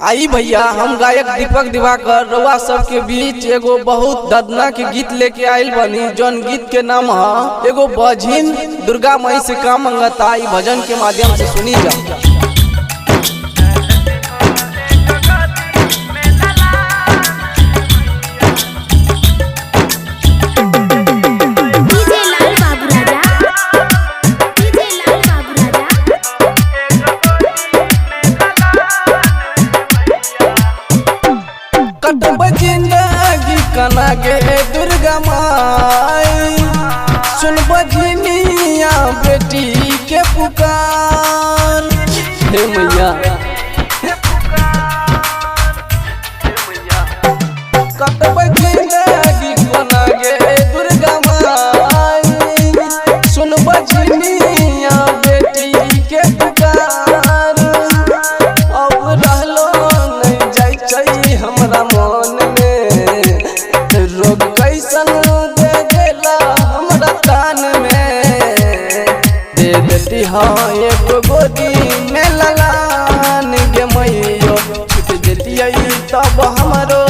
आई भैया हम गायक दीपक दिवाकर रउआ सबके बीच एगो बहुत दर्दनाक गीत लेके आइल बनी। जौन गीत के नाम है एगो बजिन दुर्गा माई से का मंगता। ई भजन के माध्यम से सुनी जा। जिंदगी कना गे दुर्गा माई सुन बजनिया बेटी के पुकार। हे मैया कटब जिंदगी कना गे दुर्गा माई सुन बजनिया बेटी के पुकार। अब रहलो नहीं जाय छै हमरा मन रोग कैसन दे देला हमरा तान में। दे देती हाँ एक गोदी में लगान गे मैयो छूट जतियै तब हमरो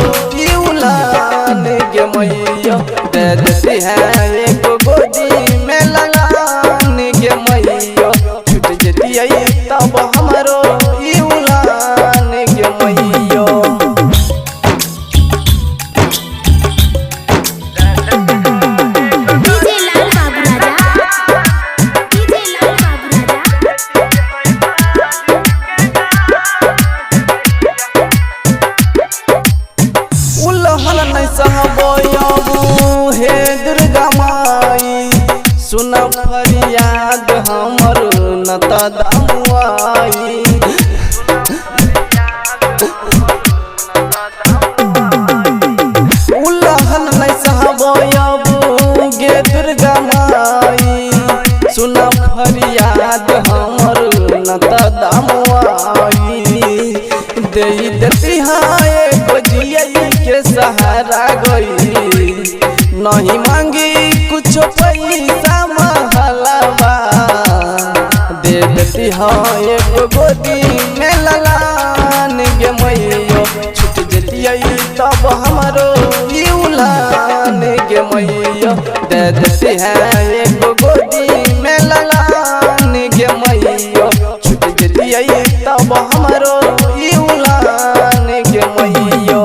ई उलान गे मैयो। दे देती है एक गोदी में लगान गे मैयो छूट जतियै तब हमरो ई उलान गे मैयो। हे दुर्गा माई सुन फरियाद हमर न त दमुआई। उलहन नहीं सहबो गे दुर्गा माई सुन फरियाद हमर न त दमुआई। दे देती हाँ एगो जियै के सहारा गई नहीं मांगी कुछ पैसा महलवा। दे देती हाँ एक गोदी में लगान गे मैयो छूट जतियै तब हमरो ई उलान गे मैयो। दे देती है एक गोदी में लगान गे मैयो छूट जतियै तब हमरो ई उलान गे मैयो।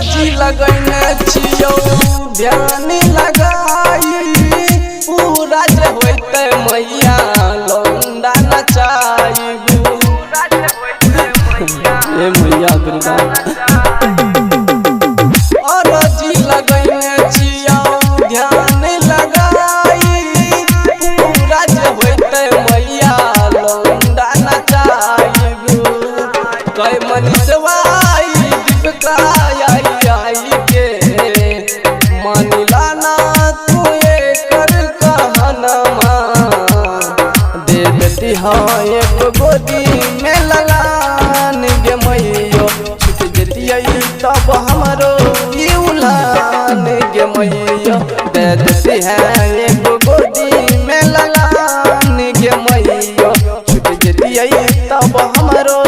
जी लगने छियो ध्यान लगाई पूरा जे होते मैया लौंडा नचाईबू। हे मैया दुर्गा और जी लगने छियो ध्यान लगाई पूरा जे होते मैया लौंडा नचाईबू। कई मनीषवाई दीपका हाँ एक गोदी में लगान गे मैयो छूट जतियै तब हमरो ई उलान गे मैयो। दे देती है एक गोदी में लगान गे मैयो छूट जतियै तब हमरो